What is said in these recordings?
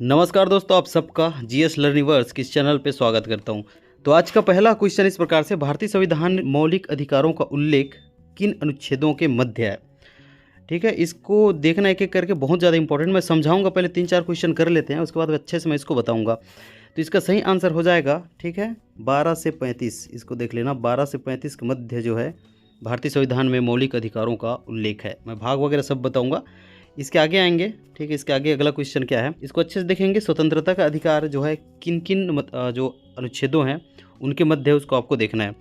नमस्कार दोस्तों, आप सबका जीएस लर्निवर्स किस चैनल पे स्वागत करता हूं। तो आज का पहला क्वेश्चन इस प्रकार से, भारतीय संविधान में मौलिक अधिकारों का उल्लेख किन अनुच्छेदों के मध्य है। ठीक है, इसको देखना एक एक करके, बहुत ज़्यादा इंपॉर्टेंट। मैं समझाऊंगा, पहले 3-4 क्वेश्चन कर लेते हैं, उसके बाद अच्छे से मैं इसको बताऊंगा। तो इसका सही आंसर हो जाएगा, ठीक है, 12 से 35। इसको देख लेना, 12 से 35 के मध्य जो है भारतीय संविधान में मौलिक अधिकारों का उल्लेख है। मैं भाग वगैरह सब बताऊंगा, इसके आगे आएंगे। ठीक है, इसके आगे अगला क्वेश्चन क्या है, इसको अच्छे से देखेंगे। स्वतंत्रता का अधिकार जो है किन किन जो अनुच्छेदों हैं उनके मध्य है, उसको आपको देखना है।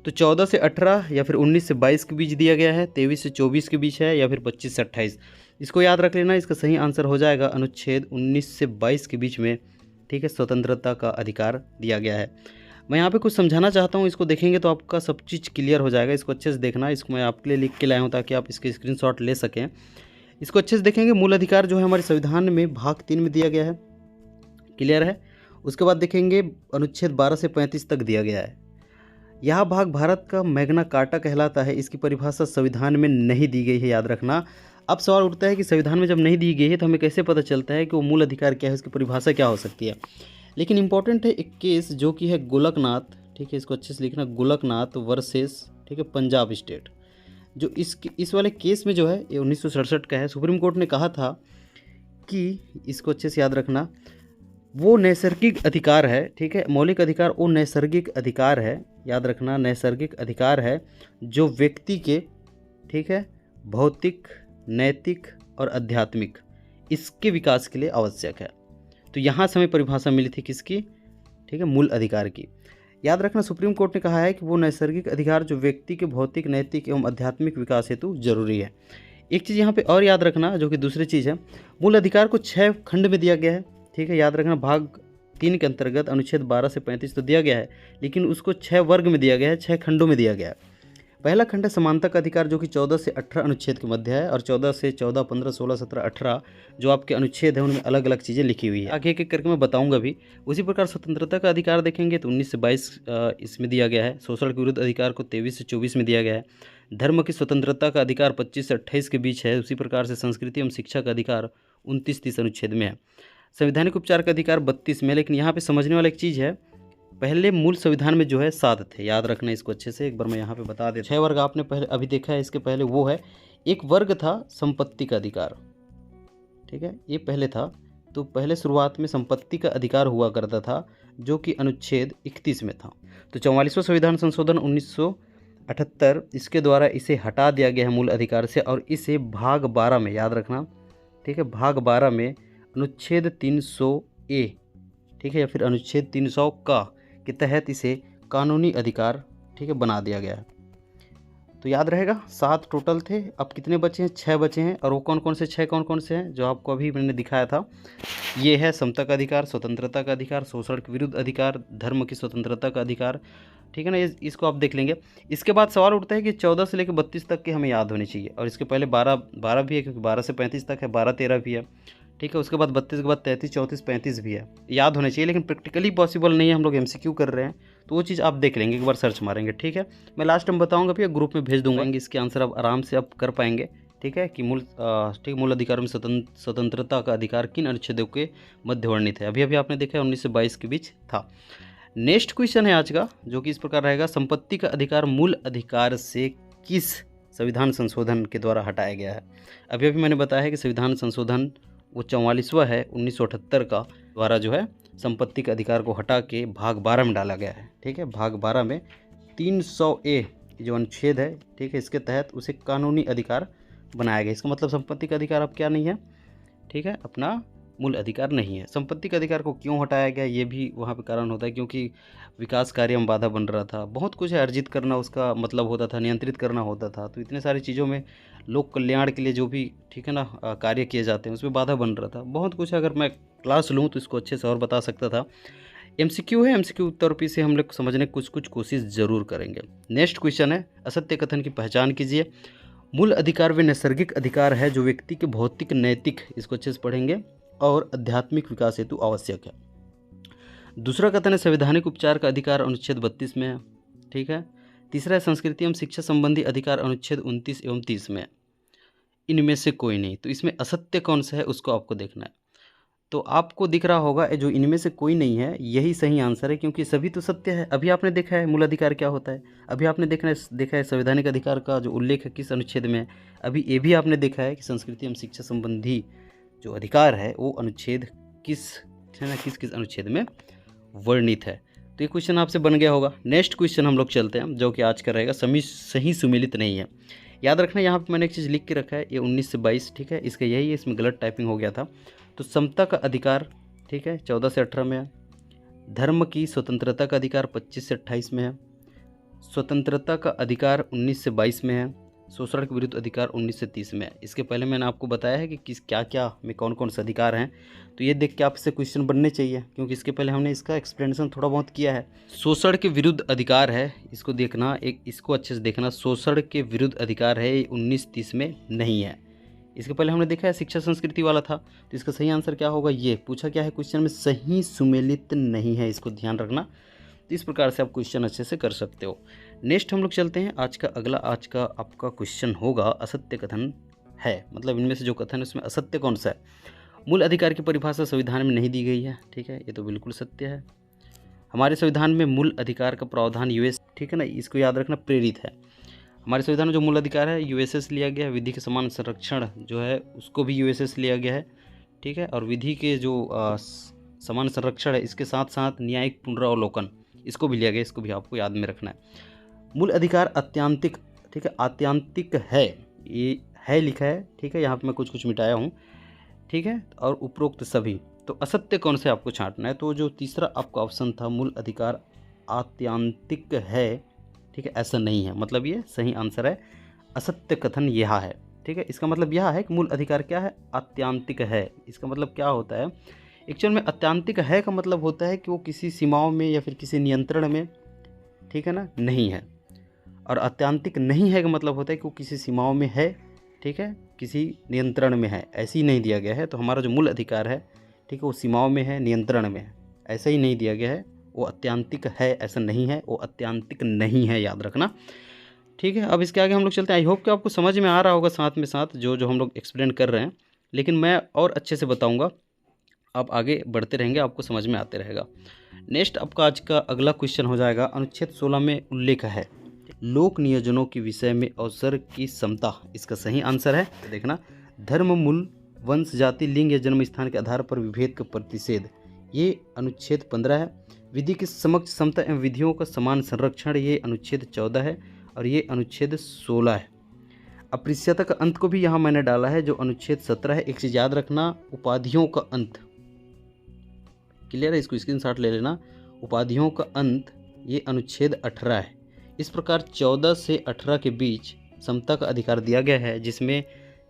तो 14 से 18 या फिर 19 से 22 के बीच दिया गया है, 23 से 24 के बीच है, या फिर 25 से 28। इसको याद रख लेना। इसका सही आंसर हो जाएगा अनुच्छेद 19 से 22 के बीच में, ठीक है, स्वतंत्रता का अधिकार दिया गया है। मैं यहाँ पे कुछ समझाना चाहता हूँ, इसको देखेंगे तो आपका सब चीज़ क्लियर हो जाएगा। इसको अच्छे से देखना, इसको मैं आपके लिए लिख के लाया हूँ ताकि आप इसके स्क्रीनशॉट ले सकें। इसको अच्छे से देखेंगे। मूल अधिकार जो है हमारे संविधान में भाग 3 में दिया गया है, क्लियर है। उसके बाद देखेंगे अनुच्छेद 12 से 35 तक दिया गया है। यह भाग भारत का मैग्ना कार्टा कहलाता है। इसकी परिभाषा संविधान में नहीं दी गई है, याद रखना। अब सवाल उठता है कि संविधान में जब नहीं दी गई है तो हमें कैसे पता चलता है कि वो मूल अधिकार क्या है, उसकी परिभाषा क्या हो सकती है। लेकिन इंपॉर्टेंट है एक केस जो कि है गोलकनाथ, ठीक है, इसको अच्छे से लिखना, गोलकनाथ वर्सेस, ठीक है, पंजाब स्टेट। जो इस वाले केस में जो है ये 1967 का है। सुप्रीम कोर्ट ने कहा था कि, इसको अच्छे से याद रखना, वो नैसर्गिक अधिकार है, ठीक है, मौलिक अधिकार वो नैसर्गिक अधिकार है, याद रखना, नैसर्गिक अधिकार है जो व्यक्ति के, ठीक है, भौतिक, नैतिक और आध्यात्मिक, इसके विकास के लिए आवश्यक है। तो यहाँ से हमें परिभाषा मिली थी किसकी, ठीक है, मूल अधिकार की। याद रखना, सुप्रीम कोर्ट ने कहा है कि वो नैसर्गिक अधिकार जो व्यक्ति के भौतिक, नैतिक एवं आध्यात्मिक विकास हेतु जरूरी है। एक चीज़ यहाँ पे और याद रखना, जो कि दूसरी चीज़ है, मूल अधिकार को 6 खंड में दिया गया है, ठीक है, याद रखना। भाग 3 के अंतर्गत अनुच्छेद 12 से 35 तो दिया गया है, लेकिन उसको 6 वर्ग में दिया गया है, 6 खंडों में दिया गया है। पहला खंड है समानता का अधिकार, जो कि 14 से 18 अनुच्छेद के मध्य है, और 14 से 14, 15, 16, 17, 18 जो आपके अनुच्छेद हैं उनमें अलग अलग चीज़ें लिखी हुई है। आगे एक एक करके मैं बताऊंगा भी। उसी प्रकार स्वतंत्रता का अधिकार देखेंगे तो 19 से 22 इसमें दिया गया है। शोषण के विरुद्ध अधिकार को 23 से 24 में दिया गया है। धर्म की स्वतंत्रता का अधिकार 25 से 28 के बीच है। उसी प्रकार से संस्कृति एवं शिक्षा का अधिकार 29-30 अनुच्छेद में है। संवैधानिक उपचार का अधिकार 32 में। लेकिन यहाँ पे समझने वाला एक चीज़ है, पहले मूल संविधान में जो है 7 थे, याद रखना इसको अच्छे से। एक बार मैं यहाँ पे बता देता हूँ। 6 वर्ग आपने पहले अभी देखा है, इसके पहले वो है, एक वर्ग था संपत्ति का अधिकार, ठीक है, ये पहले था। तो पहले शुरुआत में संपत्ति का अधिकार हुआ करता था, जो कि अनुच्छेद 31 में था। तो 44वां संविधान संशोधन 1978, इसके द्वारा इसे हटा दिया गया है मूल अधिकार से, और इसे भाग 12 में, याद रखना, ठीक है, भाग 12 में अनुच्छेद 300A, ठीक है, या फिर अनुच्छेद 300 का के तहत इसे कानूनी अधिकार, ठीक है, बना दिया गया है। तो याद रहेगा 7 टोटल थे, अब कितने बचे हैं, 6 बचे हैं। और वो कौन कौन से 6 कौन कौन से हैं, जो आपको अभी मैंने दिखाया था। ये है समता का अधिकार, स्वतंत्रता का अधिकार, शोषण के विरुद्ध अधिकार, धर्म की स्वतंत्रता का अधिकार, ठीक है ना। इसको आप देख लेंगे। इसके बाद सवाल उठता है कि 14 से लेकर 32 तक के हमें याद होने चाहिए, और इसके पहले 12 भी है, क्योंकि 12 से 35 तक है, 12-13 भी है, ठीक है। उसके बाद 32 के बाद 33, 34, 35 भी है, याद होने चाहिए। लेकिन प्रैक्टिकली पॉसिबल नहीं है, हम लोग MCQ कर रहे हैं, तो वो चीज़ आप देख लेंगे, एक बार सर्च मारेंगे, ठीक है। मैं लास्ट में बताऊंगा भी, ग्रुप में भेज दूंगा, इसके आंसर आप आराम से आप कर पाएंगे, ठीक है, कि मूल अधिकारों में स्वतंत्रता का अधिकार किन अनुच्छेदों के मध्य वर्णित है। अभी अभी आपने देखा 19 से 22 के बीच था। नेक्स्ट क्वेश्चन है आज का, जो कि इस प्रकार रहेगा, संपत्ति का अधिकार मूल अधिकार से किस संविधान संशोधन के द्वारा हटाया गया है। अभी अभी मैंने बताया है कि संविधान संशोधन वो 44वां है 1978 का, द्वारा जो है संपत्ति के अधिकार को हटा के भाग 12 में डाला गया है, ठीक है। भाग 12 में 300A जो अनुच्छेद है, ठीक है, इसके तहत उसे कानूनी अधिकार बनाया गया। इसका मतलब संपत्ति का अधिकार अब क्या नहीं है, ठीक है, अपना मूल अधिकार नहीं है। संपत्ति के अधिकार को क्यों हटाया गया, ये भी वहाँ पे कारण होता है, क्योंकि विकास कार्य में बाधा बन रहा था। बहुत कुछ है, अर्जित करना उसका मतलब होता था, नियंत्रित करना होता था। तो इतने सारी चीज़ों में लोक कल्याण के लिए जो भी, ठीक है ना, कार्य किए जाते हैं, उसमें बाधा बन रहा था। बहुत कुछ है, अगर मैं क्लास लूँ तो इसको अच्छे से और बता सकता था। MCQ है, MCQ उत्तर P से हम लोग समझने कुछ कोशिश ज़रूर करेंगे। नेक्स्ट क्वेश्चन है, असत्य कथन की पहचान कीजिए। मूल अधिकार वे नैसर्गिक अधिकार है जो व्यक्ति के भौतिक, नैतिक, इसको अच्छे से पढ़ेंगे, और आध्यात्मिक विकास हेतु आवश्यक है। दूसरा कथन है संवैधानिक उपचार का अधिकार अनुच्छेद 32 में है, ठीक है। तीसरा है संस्कृति एवं शिक्षा संबंधी अधिकार अनुच्छेद 29 एवं 30 में। इनमें से कोई नहीं। तो इसमें असत्य कौन सा है उसको आपको देखना है। तो आपको दिख रहा होगा जो इनमें से कोई नहीं है यही सही आंसर है, क्योंकि सभी तो सत्य है। अभी आपने देखा है मूल अधिकार क्या होता है, अभी आपने देखा है संवैधानिक अधिकार का जो उल्लेख है किस अनुच्छेद में है, अभी ये भी आपने देखा है कि संस्कृति एवं शिक्षा संबंधी जो अधिकार है वो अनुच्छेद किस है ना किस किस अनुच्छेद में वर्णित है। तो ये क्वेश्चन आपसे बन गया होगा। नेक्स्ट क्वेश्चन हम लोग चलते हैं जो कि आज का रहेगा सही सुमेलित नहीं है। याद रखना यहाँ पे मैंने एक चीज़ लिख के रखा है, ये 19 से 22 ठीक है, इसका यही है, इसमें गलत टाइपिंग हो गया था। तो समता का अधिकार ठीक है 14 से 18 में है। धर्म की स्वतंत्रता का अधिकार 25 से 28 में है। स्वतंत्रता का अधिकार 19 से 22 में है। शोषण के विरुद्ध अधिकार 19 से 30 में है। इसके पहले मैंने आपको बताया है कि किस क्या क्या में कौन कौन से अधिकार हैं, तो ये देख के आपसे क्वेश्चन बनने चाहिए, क्योंकि इसके पहले हमने इसका एक्सप्लेनेशन थोड़ा बहुत किया है। शोषण के विरुद्ध अधिकार है, इसको देखना, इसको अच्छे से देखना। शोषण के विरुद्ध अधिकार है, ये 19-30 में नहीं है। इसके पहले हमने देखा है शिक्षा संस्कृति वाला था, तो इसका सही आंसर क्या होगा, ये पूछा क्या है क्वेश्चन में, सही सुमेलित नहीं है, इसको ध्यान रखना। तो इस प्रकार से आप क्वेश्चन अच्छे से कर सकते हो। नेक्स्ट हम लोग चलते हैं, आज का आपका क्वेश्चन होगा असत्य कथन है, मतलब इनमें से जो कथन है उसमें असत्य कौन सा है। मूल अधिकार की परिभाषा संविधान में नहीं दी गई है, ठीक है, ये तो बिल्कुल सत्य है। हमारे संविधान में मूल अधिकार का प्रावधान यूएस, ठीक है ना, इसको याद रखना, प्रेरित है। हमारे संविधान में जो मूल अधिकार है यूएसए से लिया गया है। विधि के समान संरक्षण जो है उसको भी यूएसए से लिया गया है, ठीक है। और विधि के जो समान संरक्षण है इसके साथ साथ न्यायिक पुनरावलोकन इसको भी लिया गया, इसको भी आपको याद में रखना है। मूल अधिकार अत्यांतिक, ठीक है, आत्यांतिक है, ये है लिखा है, ठीक है, यहाँ पे मैं कुछ मिटाया हूँ, ठीक है। और उपरोक्त सभी, तो असत्य कौन से आपको छांटना है, तो जो तीसरा आपका ऑप्शन था मूल अधिकार आत्यांतिक है, ठीक है, ऐसा नहीं है, मतलब ये सही आंसर है। असत्य कथन यह है, ठीक है, इसका मतलब यह है कि मूल अधिकार क्या है, आत्यांतिक है। इसका मतलब क्या होता है, एक्चुअल में आत्यांतिक है का मतलब होता है कि वो किसी सीमाओं में या फिर किसी नियंत्रण में, ठीक है ना, नहीं है। और आत्यांतिक नहीं है का मतलब होता है कि वो किसी सीमाओं में है, ठीक है, किसी नियंत्रण में है, ऐसे ही नहीं दिया गया है। तो हमारा जो मूल अधिकार है, ठीक है, वो सीमाओं में है, नियंत्रण में है, ऐसा ही नहीं दिया गया है। वो अत्यांतिक है ऐसा नहीं है, वो अत्यांतिक नहीं है, याद रखना, ठीक है। अब इसके आगे हम लोग चलते हैं। आई होप कि आपको समझ में आ रहा होगा साथ में साथ जो हम लोग एक्सप्लेन कर रहे हैं, लेकिन मैं और अच्छे से बताऊंगा, आप आगे बढ़ते रहेंगे, आपको समझ में आते रहेगा। नेक्स्ट आपका आज का अगला क्वेश्चन हो जाएगा, अनुच्छेद 16 में उल्लेख है लोक नियोजनों के विषय में अवसर की समता, इसका सही आंसर है, देखना, धर्म, मूल, वंश, जाति, लिंग या जन्म स्थान के आधार पर विभेद का प्रतिषेध, ये अनुच्छेद 15 है। विधि के समक्ष समता एवं विधियों का समान संरक्षण, ये अनुच्छेद 14 है। और ये अनुच्छेद 16 है। अस्पृश्यता का अंत को भी यहाँ मैंने डाला है, जो अनुच्छेद 17 है। एक चीज़ याद रखना, उपाधियों का अंत, क्लियर है, इसको स्क्रीनशॉट ले लेना, उपाधियों का अंत ये अनुच्छेद 18 है। इस प्रकार 14 से 18 के बीच समता का अधिकार दिया गया है, जिसमें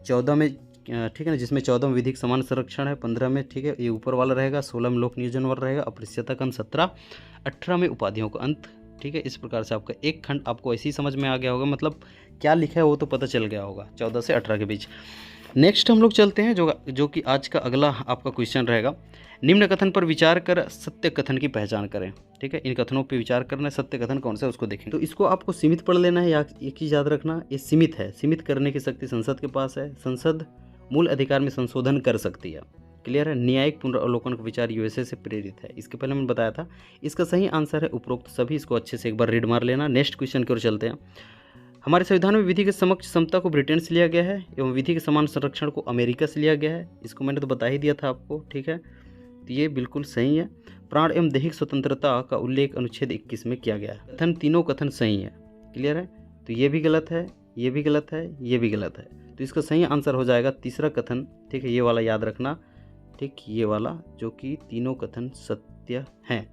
14 में, ठीक है ना, जिसमें 14 में विधिक समान संरक्षण है, 15 में, ठीक है, ये ऊपर वाला रहेगा, 16 में लोक नियोजन वाला रहेगा, अस्पृश्यता का अंत 17, 18 में उपाधियों का अंत, ठीक है। इस प्रकार से आपका एक खंड आपको ऐसे ही समझ में आ गया होगा, मतलब क्या लिखा है वो तो पता चल गया होगा, 14 से 18 के बीच। नेक्स्ट हम लोग चलते हैं जो कि आज का अगला आपका क्वेश्चन रहेगा, निम्न कथन पर विचार कर सत्य कथन की पहचान करें, ठीक है। इन कथनों पर विचार करना है, सत्य कथन कौन सा है उसको देखें। तो इसको आपको सीमित पढ़ लेना है, या एक चीज़ याद रखना, ये सीमित है, सीमित करने की शक्ति संसद के पास है, संसद मूल अधिकार में संशोधन कर सकती है, क्लियर है। न्यायिक पुनरावलोकन का विचार यूएसए से प्रेरित है, इसके पहले मैंने बताया था। इसका सही आंसर है उपरोक्त सभी, इसको अच्छे से एक बार रीड मार लेना। नेक्स्ट क्वेश्चन की ओर चलते हैं। हमारे संविधान में विधि के समक्ष समता को ब्रिटेन से लिया गया है एवं विधि के समान संरक्षण को अमेरिका से लिया गया है, इसको मैंने तो बता ही दिया था आपको, ठीक है, तो ये बिल्कुल सही है। प्राण एवं दैहिक स्वतंत्रता का उल्लेख अनुच्छेद 21 में किया गया है। कथन, तीनों कथन सही है, क्लियर है, तो ये भी गलत है, ये भी गलत है, ये भी गलत है, तो इसका सही आंसर हो जाएगा तीसरा कथन, ठीक है, ये वाला याद रखना, ठीक, ये वाला, जो कि तीनों कथन सत्य हैं,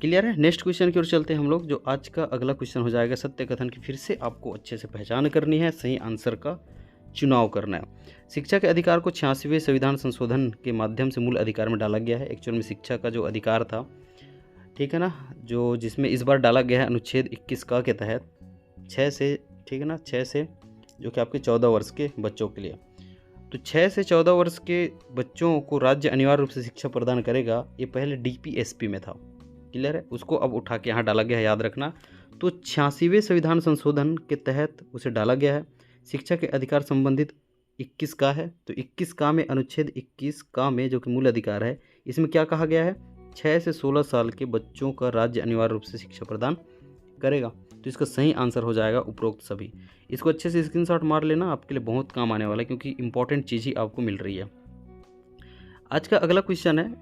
क्लियर है। नेक्स्ट क्वेश्चन की ओर चलते हैं हम लोग, जो आज का अगला क्वेश्चन हो जाएगा सत्य कथन की फिर से आपको अच्छे से पहचान करनी है, सही आंसर का चुनाव करना है। शिक्षा के अधिकार को 86वें संविधान संशोधन के माध्यम से मूल अधिकार में डाला गया है। एक्चुअल में शिक्षा का जो अधिकार था, ठीक है ना, जो जिसमें इस बार डाला गया है अनुच्छेद 21 का के तहत 6 से, ठीक है ना, 6 से, जो कि आपके 14 वर्ष के बच्चों के लिए, तो 6 से 14 वर्ष के बच्चों को राज्य अनिवार्य रूप से शिक्षा प्रदान करेगा। ये पहले डीपीएसपी में था, क्लियर है, उसको अब उठा के यहाँ डाला गया है, याद रखना। तो 86वें संविधान संशोधन के तहत उसे डाला गया है। शिक्षा के अधिकार संबंधित 21 का है। तो 21 का में अनुच्छेद 21 का में जो कि मूल अधिकार है, इसमें क्या कहा गया है, 6 से 16 साल के बच्चों का राज्य अनिवार्य रूप से शिक्षा प्रदान करेगा। तो इसका सही आंसर हो जाएगा उपरोक्त सभी। इसको अच्छे से स्क्रीनशॉट मार लेना, आपके लिए बहुत काम आने वाला है, क्योंकि इंपॉर्टेंट चीज़ ही आपको मिल रही है। आज का अगला क्वेश्चन है,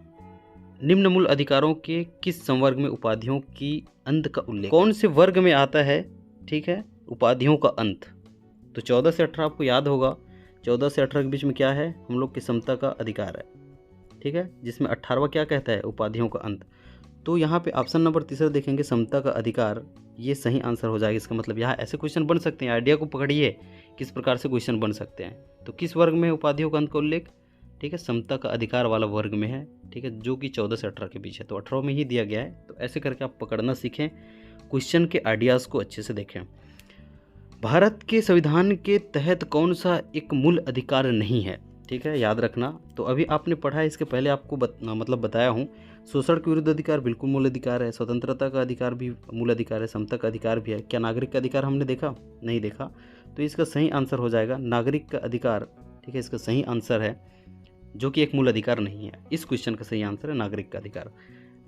निम्न मूल अधिकारों के किस संवर्ग में उपाधियों की अंत का उल्लेख, कौन से वर्ग में आता है, ठीक है, उपाधियों का अंत। तो 14 से 18 आपको याद होगा, 14 से 18 के बीच में क्या है, हम लोग की समता का अधिकार है, ठीक है, जिसमें 18वां क्या कहता है, उपाधियों का अंत। तो यहाँ पे ऑप्शन नंबर तीसरा देखेंगे, समता का अधिकार, ये सही आंसर हो जाएगा। इसका मतलब यहाँ ऐसे क्वेश्चन बन सकते हैं, आइडिया को पकड़िए किस प्रकार से क्वेश्चन बन सकते हैं। तो किस वर्ग में है उपाधियों का अंत का उल्लेख, ठीक है, समता का अधिकार वाला वर्ग में है, ठीक है, जो कि 14 से 18 के बीच है। तो 18 में ही दिया गया है। तो ऐसे करके आप पकड़ना सीखें, क्वेश्चन के आइडियाज़ को अच्छे से देखें। भारत के संविधान के तहत कौन सा एक मूल अधिकार नहीं है, ठीक है, याद रखना। तो अभी आपने पढ़ा है, इसके पहले आपको बताया हूँ, शोषण के विरुद्ध अधिकार बिल्कुल मूल अधिकार है, स्वतंत्रता का अधिकार भी मूल अधिकार है, समता का अधिकार भी है। क्या नागरिक का अधिकार हमने देखा, नहीं देखा। तो इसका सही आंसर हो जाएगा नागरिक का अधिकार, ठीक है, इसका सही आंसर है, जो कि एक मूल अधिकार नहीं है। इस क्वेश्चन का सही आंसर है नागरिक का अधिकार।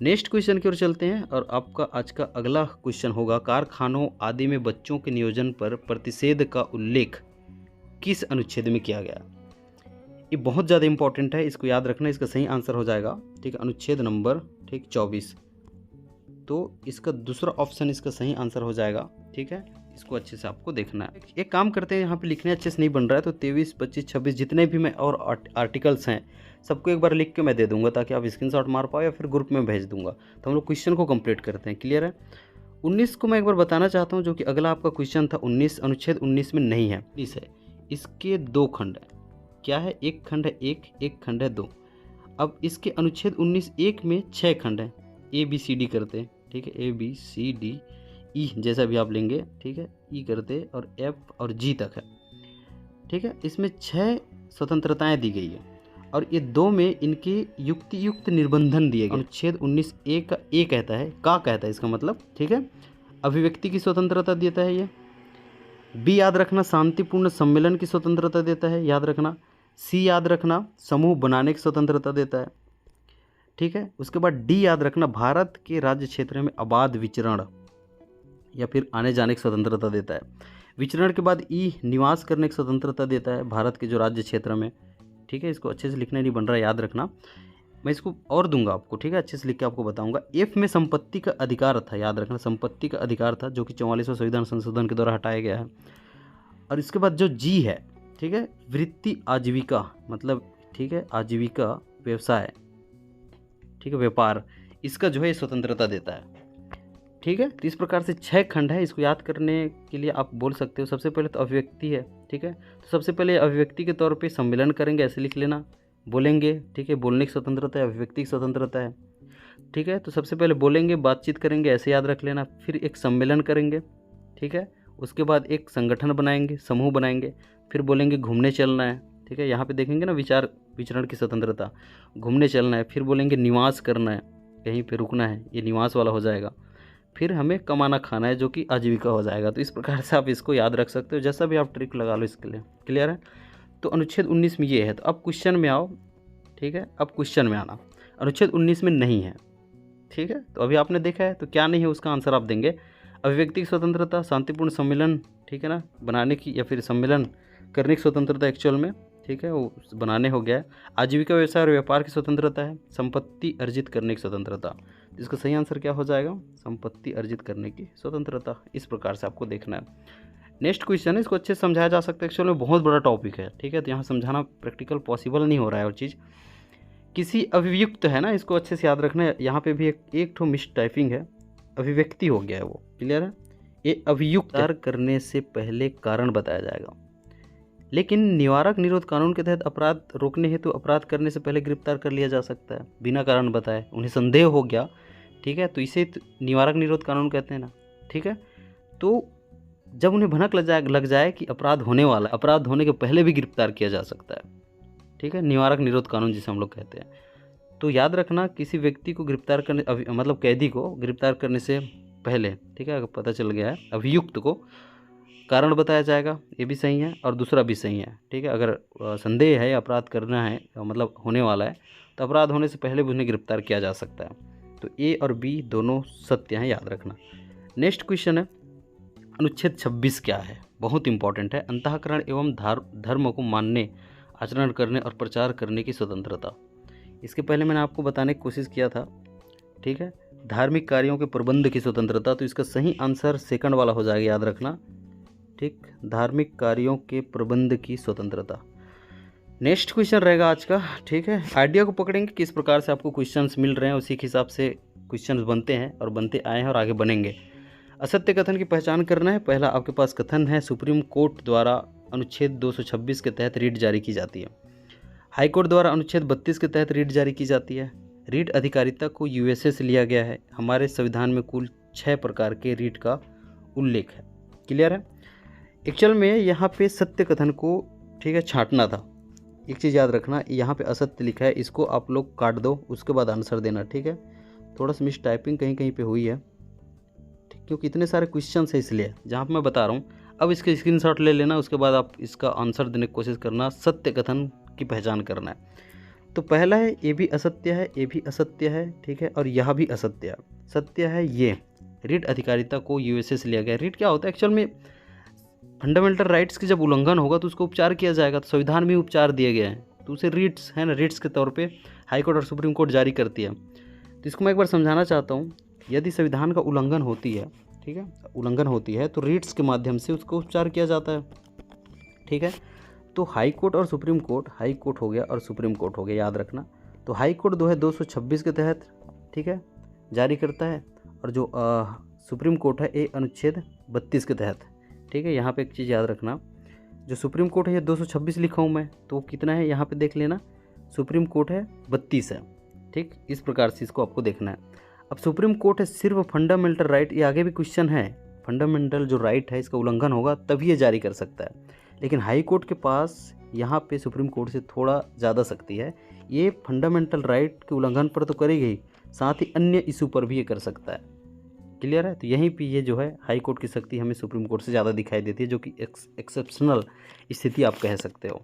नेक्स्ट क्वेश्चन की ओर चलते हैं, और आपका आज का अगला क्वेश्चन होगा, कारखानों आदि में बच्चों के नियोजन पर प्रतिषेध का उल्लेख किस अनुच्छेद में किया गया। ये बहुत ज़्यादा इंपॉर्टेंट है, इसको याद रखना। इसका सही आंसर हो जाएगा, ठीक है, अनुच्छेद नंबर, ठीक, 24। तो इसका दूसरा ऑप्शन इसका सही आंसर हो जाएगा, ठीक है, इसको अच्छे से आपको देखना है। एक काम करते हैं, यहाँ पे लिखने अच्छे से नहीं बन रहा है, तो 23, 25, 26 जितने भी मैं और आर्टिकल्स हैं सबको एक बार लिख के मैं दे दूंगा, ताकि आप स्क्रीनशॉट मार पाओ या फिर ग्रुप में भेज दूंगा। तो हम लोग क्वेश्चन को कंप्लीट करते हैं, क्लियर है। 19 को मैं एक बार बताना चाहता हूँ, जो कि अगला आपका क्वेश्चन था। 19 अनुच्छेद 19 में नहीं है, 20 है। इसके 2 खंड है, क्या है, एक खंड है एक, एक खंड है 2। अब इसके अनुच्छेद 19 1 में 6 खंड है, ABCD करते हैं, ठीक है, ABCD ई जैसा भी आप लेंगे, ठीक है, ई करते और F और G तक है, ठीक है। इसमें 6 स्वतंत्रताएं दी गई है, और ये 2 में इनके युक्त निबंधन दिए गए। अनुच्छेद 19 ए का ए कहता है, का कहता है इसका मतलब, ठीक है, अभिव्यक्ति की स्वतंत्रता देता है ये। बी याद रखना, शांतिपूर्ण सम्मेलन की स्वतंत्रता देता है, याद रखना। सी याद रखना, समूह बनाने की स्वतंत्रता देता है, ठीक है। उसके बाद डी याद रखना, भारत के राज्य क्षेत्र में अबाध विचरण या फिर आने जाने की स्वतंत्रता देता है। विचरण के बाद ई निवास करने की स्वतंत्रता देता है भारत के जो राज्य क्षेत्र में, ठीक है। इसको अच्छे से लिखना नहीं बन रहा है, याद रखना, मैं इसको और दूंगा आपको, ठीक है, अच्छे से लिख के आपको बताऊंगा। एफ में संपत्ति का अधिकार था, याद रखना, संपत्ति का अधिकार था, जो कि 44वां संविधान संशोधन के द्वारा हटाया गया है। और इसके बाद जो जी है, ठीक है, वृत्ति आजीविका, मतलब, ठीक है, आजीविका व्यवसाय, ठीक है, व्यापार, इसका जो है स्वतंत्रता देता है, ठीक है। तो इस प्रकार से 6 खंड है। इसको याद करने के लिए आप बोल सकते हो, सबसे पहले तो अभिव्यक्ति है, ठीक है। तो सबसे पहले अभिव्यक्ति के तौर पे सम्मेलन करेंगे, ऐसे लिख लेना, बोलेंगे, ठीक है, बोलने की स्वतंत्रता है, अभिव्यक्ति की स्वतंत्रता है, ठीक है। तो सबसे पहले बोलेंगे, बातचीत करेंगे, ऐसे याद रख लेना, फिर एक सम्मेलन करेंगे, ठीक है। उसके बाद एक संगठन बनाएंगे, समूह बनाएंगे, फिर बोलेंगे घूमने चलना है, ठीक है, यहाँ पे देखेंगे ना, विचरण की स्वतंत्रता, घूमने चलना है, फिर बोलेंगे निवास करना है, कहीं पे रुकना है, ये निवास वाला हो जाएगा, फिर हमें कमाना खाना है, जो कि आजीविका हो जाएगा। तो इस प्रकार से आप इसको याद रख सकते हो, जैसा भी आप ट्रिक लगा लो इसके लिए, क्लियर है। तो अनुच्छेद 19 में ये है। तो अब क्वेश्चन में आओ, ठीक है, अब क्वेश्चन में आना, अनुच्छेद 19 में नहीं है, ठीक है। तो अभी आपने देखा है, तो क्या नहीं है उसका आंसर आप देंगे। अभिव्यक्ति की स्वतंत्रता, शांतिपूर्ण सम्मेलन, ठीक है ना, बनाने की या फिर सम्मेलन करने की स्वतंत्रता एक्चुअल में, ठीक है, वो बनाने हो गया है। आजीविका व्यवसाय और व्यापार की स्वतंत्रता है, संपत्ति अर्जित करने की स्वतंत्रता। इसका सही आंसर क्या हो जाएगा, संपत्ति अर्जित करने की स्वतंत्रता। इस प्रकार से आपको देखना है। नेक्स्ट क्वेश्चन है, इसको अच्छे से समझाया जा सकता है, एक्चुअल में बहुत बड़ा टॉपिक है, ठीक है। तो यहाँ समझाना प्रैक्टिकल पॉसिबल नहीं हो रहा है। और चीज़ किसी अभियुक्त है ना, इसको अच्छे से याद रखना है। यहाँ पे भी एक ठो मिस टाइपिंग है, अभिव्यक्ति हो गया है वो, क्लियर है। ये अभियुक्त करने से पहले कारण बताया जाएगा, लेकिन निवारक निरोध कानून के तहत अपराध रोकने हेतु अपराध करने से पहले गिरफ्तार कर लिया जा सकता है, बिना कारण बताए। उन्हें संदेह हो गया, ठीक है, तो इसे निवारक निरोध कानून कहते हैं ना, ठीक है। तो जब उन्हें भनक लग जाए कि अपराध होने वाला है, अपराध होने के पहले भी गिरफ्तार किया जा सकता है, ठीक है, निवारक निरोध कानून जिसे हम लोग कहते हैं। तो याद रखना, किसी व्यक्ति को गिरफ्तार करने, मतलब कैदी को गिरफ्तार करने से पहले, ठीक है, अगर पता चल गया है अभियुक्त को, कारण बताया जाएगा, ये भी सही है और दूसरा भी सही है। ठीक है, अगर संदेह है अपराध करना है मतलब होने वाला है तो अपराध होने से पहले भी उन्हें गिरफ्तार किया जा सकता है। तो ए और बी दोनों सत्य हैं, याद रखना। नेक्स्ट क्वेश्चन है अनुच्छेद 26 क्या है, बहुत इंपॉर्टेंट है। अंतःकरण एवं धर्म को मानने, आचरण करने और प्रचार करने की स्वतंत्रता। इसके पहले मैंने आपको बताने की कोशिश किया था, ठीक है, धार्मिक कार्यों के प्रबंध की स्वतंत्रता। तो इसका सही आंसर सेकंड वाला हो जाएगा, याद रखना। ठीक, धार्मिक कार्यों के प्रबंध की स्वतंत्रता। नेक्स्ट क्वेश्चन रहेगा आज का। ठीक है, आइडिया को पकड़ेंगे किस प्रकार से आपको क्वेश्चंस मिल रहे हैं, उसी के हिसाब से क्वेश्चंस बनते हैं और बनते आए हैं और आगे बनेंगे। असत्य कथन की पहचान करना है। पहला आपके पास कथन है, सुप्रीम कोर्ट द्वारा अनुच्छेद 226 के तहत रीट जारी की जाती है। हाई कोर्ट द्वारा अनुच्छेद 32 के तहत रीट जारी की जाती है। रीट अधिकारिता को यूएसए से लिया गया है। हमारे संविधान में कुल 6 प्रकार के रीट का उल्लेख है। क्लियर है। एक्चुअल में यहाँ पे सत्य कथन को, ठीक है, छांटना था। एक चीज़ याद रखना, यहाँ पे असत्य लिखा है, इसको आप लोग काट दो, उसके बाद आंसर देना। ठीक है, थोड़ा सा मिस टाइपिंग कहीं कहीं पे हुई है, ठीक, क्योंकि इतने सारे क्वेश्चन है इसलिए जहाँ पे मैं बता रहा हूँ। अब इसके स्क्रीनशॉट ले लेना, उसके बाद आप इसका आंसर देने की कोशिश करना। सत्य कथन की पहचान करना है। तो पहला है ये भी असत्य है, ये भी असत्य है, ठीक है, और यह भी असत्य है। सत्य है ये, रीट अधिकारिता को यूएसए से लिया गया। रीट क्या होता है एक्चुअल में, फंडामेंटल राइट्स की जब उल्लंघन होगा तो उसको उपचार किया जाएगा। तो संविधान में उपचार दिए गए हैं, तो उसे रीट्स है ना, रीट्स के तौर पे हाई कोर्ट और सुप्रीम कोर्ट जारी करती है। तो इसको मैं एक बार समझाना चाहता हूँ। यदि संविधान का उल्लंघन होती है, ठीक है, उल्लंघन होती है, तो रीट्स के माध्यम से उसको उपचार किया जाता है। ठीक है, तो हाई कोर्ट और सुप्रीम कोर्ट, हाई कोर्ट हो गया और सुप्रीम कोर्ट हो गया, याद रखना। तो हाई कोर्ट 226 के तहत, ठीक है, जारी करता है, और जो सुप्रीम कोर्ट है ये अनुच्छेद 32 के तहत। ठीक है, यहाँ पे एक चीज़ याद रखना, जो सुप्रीम कोर्ट है ये 226 लिखा हूँ मैं, तो कितना है यहाँ पे देख लेना, सुप्रीम कोर्ट है 32 है। ठीक, इस प्रकार से इसको आपको देखना है। अब सुप्रीम कोर्ट है सिर्फ फंडामेंटल राइट, ये आगे भी क्वेश्चन है, फंडामेंटल जो राइट है इसका उल्लंघन होगा तभी ये जारी कर सकता है। लेकिन हाई कोर्ट के पास यहाँ पे सुप्रीम कोर्ट से थोड़ा ज़्यादा शक्ति है, ये फंडामेंटल राइट के उल्लंघन पर तो करेगी ही, साथ ही अन्य इशू पर भी ये कर सकता है। क्लियर है। तो यहीं पे ये जो है हाई कोर्ट की शक्ति हमें सुप्रीम कोर्ट से ज़्यादा दिखाई देती है, जो कि एक्सेप्शनल स्थिति आप कह सकते हो।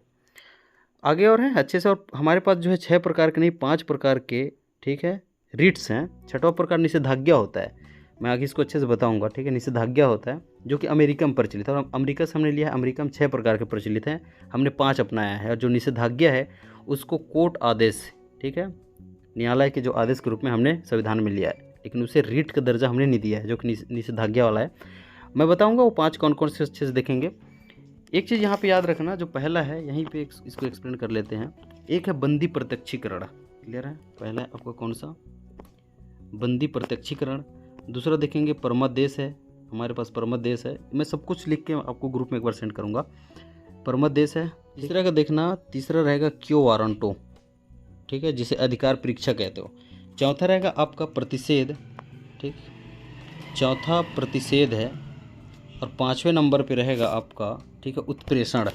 आगे और है अच्छे से, और हमारे पास जो है 6 प्रकार के नहीं 5 प्रकार के, ठीक है, रीट्स हैं। छठवां प्रकार निषेधाज्ञा होता है, मैं आगे इसको अच्छे से बताऊंगा। ठीक है, निषेधाज्ञा होता है जो कि अमेरिका में प्रचलित है, और अमेरिका से हमने लिया है। अमेरिका में 6 प्रकार के प्रचलित हैं, हमने 5 अपनाया है। और जो निषेधाज्ञा है उसको कोर्ट आदेश, ठीक है, न्यायालय के जो आदेश के रूप में हमने संविधान में लिया है, लेकिन उसे रीट का दर्जा हमने नहीं दिया है, जो कि निषेधाज्ञा वाला है। मैं बताऊंगा वो 5 कौन कौन से अच्छे से देखेंगे। एक चीज़ यहाँ पे याद रखना, जो पहला है यहीं पे इसको एक्सप्लेन कर लेते हैं। एक है बंदी प्रत्यक्षीकरण। क्लियर है, पहला है आपका कौन सा, बंदी प्रत्यक्षीकरण। दूसरा देखेंगे परमादेश है, हमारे पास परमादेश है, मैं सब कुछ लिख के आपको ग्रुप में एक बार सेंड करूँगा। परमादेश है। तीसरा का देखना, तीसरा रहेगा क्यो वारंटो, ठीक है, जिसे अधिकार परीक्षा कहते हो। चौथा रहेगा आपका प्रतिषेध, ठीक, चौथा प्रतिषेध है। और 5वें नंबर पे रहेगा आपका, ठीक है, उत्प्रेषण।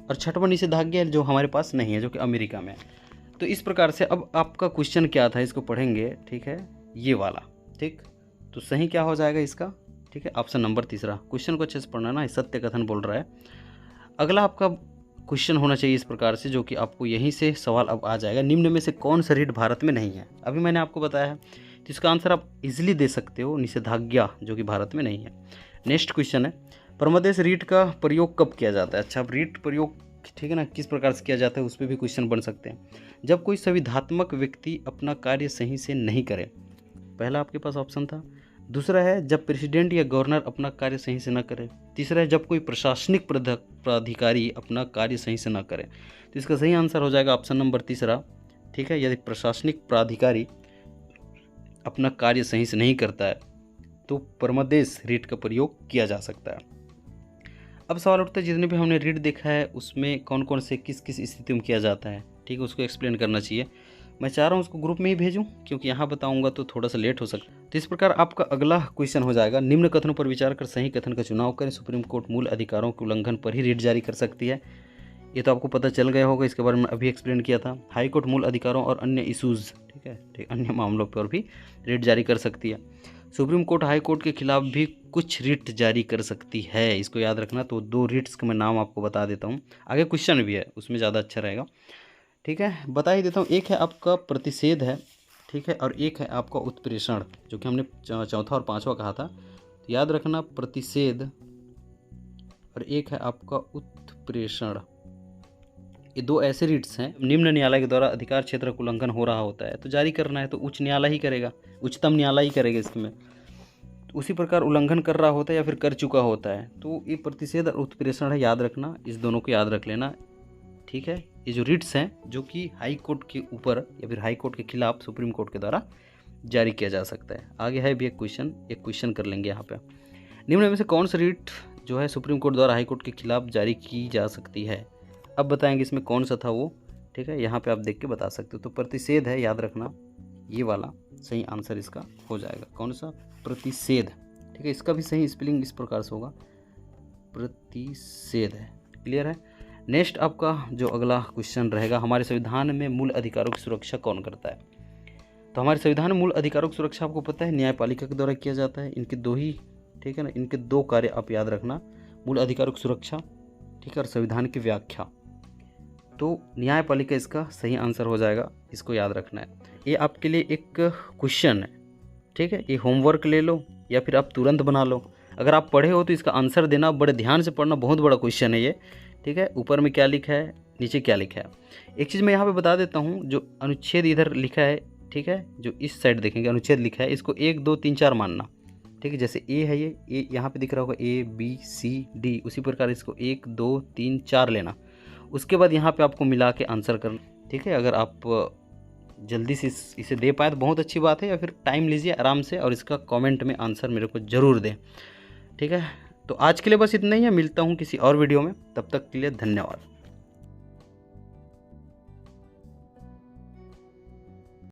और छठवां निषेधाज्ञा जो हमारे पास नहीं है, जो कि अमेरिका में है। तो इस प्रकार से अब आपका क्वेश्चन क्या था, इसको पढ़ेंगे। ठीक है, ये वाला, ठीक, तो सही क्या हो जाएगा इसका, ठीक है, ऑप्शन नंबर तीसरा। क्वेश्चन को अच्छे से पढ़ना ना, सत्य कथन बोल रहा है। अगला आपका क्वेश्चन होना चाहिए इस प्रकार से, जो कि आपको यहीं से सवाल अब आ जाएगा, निम्न में से कौन सा रीट भारत में नहीं है। अभी मैंने आपको बताया है, तो इसका आंसर आप इजीली दे सकते हो, निषेधाज्ञा, जो कि भारत में नहीं है। नेक्स्ट क्वेश्चन है, परमादेश रीट का प्रयोग कब किया जाता है। अच्छा, अब रीट प्रयोग, ठीक है ना, किस प्रकार से किया जाता है, उस पर भी क्वेश्चन बन सकते हैं। जब कोई संविधात्मक व्यक्ति अपना कार्य सही से नहीं करे, पहला आपके पास ऑप्शन था। दूसरा है जब प्रेसिडेंट या गवर्नर अपना कार्य सही से न करे। तीसरा है जब कोई प्रशासनिक प्राधिकारी अपना कार्य सही से न करे। तो इसका सही आंसर हो जाएगा ऑप्शन नंबर तीसरा, ठीक है। यदि प्रशासनिक प्राधिकारी अपना कार्य सही से नहीं करता है तो परमादेश रीट का प्रयोग किया जा सकता है। अब सवाल उठता है, जितने भी हमने रीट देखा है उसमें कौन कौन से किस किस स्थिति में किया जाता है, ठीक है, उसको एक्सप्लेन करना चाहिए। मैं चाह रहा हूँ उसको ग्रुप में ही भेजूँ, क्योंकि यहाँ बताऊँगा तो थोड़ा सा लेट हो सकता है। तो इस प्रकार आपका अगला क्वेश्चन हो जाएगा, निम्न कथनों पर विचार कर सही कथन का चुनाव करें। सुप्रीम कोर्ट मूल अधिकारों के उल्लंघन पर ही रीट जारी कर सकती है। ये तो आपको पता चल गया होगा, इसके बारे में अभी एक्सप्लेन किया था। हाई कोर्ट मूल अधिकारों और अन्य इशूज़, ठीक है, अन्य मामलों पर भी रीट जारी कर सकती है। सुप्रीम कोर्ट हाई कोर्ट के खिलाफ भी कुछ रिट जारी कर सकती है, इसको याद रखना। तो 2 रिट्स का मैं नाम आपको बता देता हूँ, आगे क्वेश्चन भी है उसमें ज़्यादा अच्छा रहेगा। ठीक है, बता ही देता हूँ। एक है आपका प्रतिषेध है, ठीक है, और एक है आपका उत्प्रेषण, जो कि हमने चौथा और पांचवा कहा था। तो याद रखना प्रतिषेध और एक है आपका उत्प्रेषण। ये 2 ऐसे रिट्स हैं, निम्न न्यायालय के द्वारा अधिकार क्षेत्र का उल्लंघन हो रहा होता है तो जारी करना है, तो उच्च न्यायालय ही करेगा, उच्चतम न्यायालय ही करेगा इसमें। तो उसी प्रकार उल्लंघन कर रहा होता है या फिर कर चुका होता है, तो ये प्रतिषेध और उत्प्रेषण है, याद रखना, इस दोनों को याद रख लेना। ठीक है, ये जो रिट्स हैं जो कि हाई कोर्ट के ऊपर या फिर हाई कोर्ट के खिलाफ सुप्रीम कोर्ट के द्वारा जारी किया जा सकता है। आगे है भी एक क्वेश्चन कर लेंगे यहाँ पे। निम्न में से कौन सा रिट जो है सुप्रीम कोर्ट द्वारा हाई कोर्ट के खिलाफ जारी की जा सकती है? अब बताएंगे इसमें कौन सा था वो। ठीक है, यहाँ पे आप देख के बता सकते हो। तो प्रतिषेध है, याद रखना, ये वाला सही आंसर इसका हो जाएगा। कौन सा? प्रतिषेध। ठीक है, इसका भी सही स्पेलिंग इस प्रकार से होगा, प्रतिषेध है। क्लियर है। नेक्स्ट आपका जो अगला क्वेश्चन रहेगा, हमारे संविधान में मूल अधिकारों की सुरक्षा कौन करता है? तो हमारे संविधान में मूल अधिकारों की सुरक्षा आपको पता है न्यायपालिका के द्वारा किया जाता है। इनके 2 ही, ठीक है ना, इनके 2 कार्य आप याद रखना, मूल अधिकारों की सुरक्षा, ठीक है, और संविधान की व्याख्या। तो न्यायपालिका इसका सही आंसर हो जाएगा, इसको याद रखना है। ये आपके लिए एक क्वेश्चन है, ठीक है, ये होमवर्क ले लो या फिर आप तुरंत बना लो। अगर आप पढ़े हो तो इसका आंसर देना, बड़े ध्यान से पढ़ना, बहुत बड़ा क्वेश्चन है ये। ठीक है, ऊपर में क्या लिखा है, नीचे क्या लिखा है। एक चीज़ मैं यहाँ पे बता देता हूँ, जो अनुच्छेद इधर लिखा है, ठीक है, जो इस साइड देखेंगे अनुच्छेद लिखा है, इसको 1 2 3 4 मानना। ठीक है, जैसे ए है, ये ए यहाँ पे दिख रहा होगा, ABCD, उसी प्रकार इसको 1 2 3 4 लेना। उसके बाद यहाँ पे आपको मिला के आंसर करना। ठीक है, अगर आप जल्दी से इसे दे पाए तो बहुत अच्छी बात है, या फिर टाइम लीजिए आराम से और इसका कमेंट में आंसर मेरे को ज़रूर दें। ठीक है, तो आज के लिए बस इतना ही है, मिलता हूँ किसी और वीडियो में, तब तक के लिए धन्यवाद।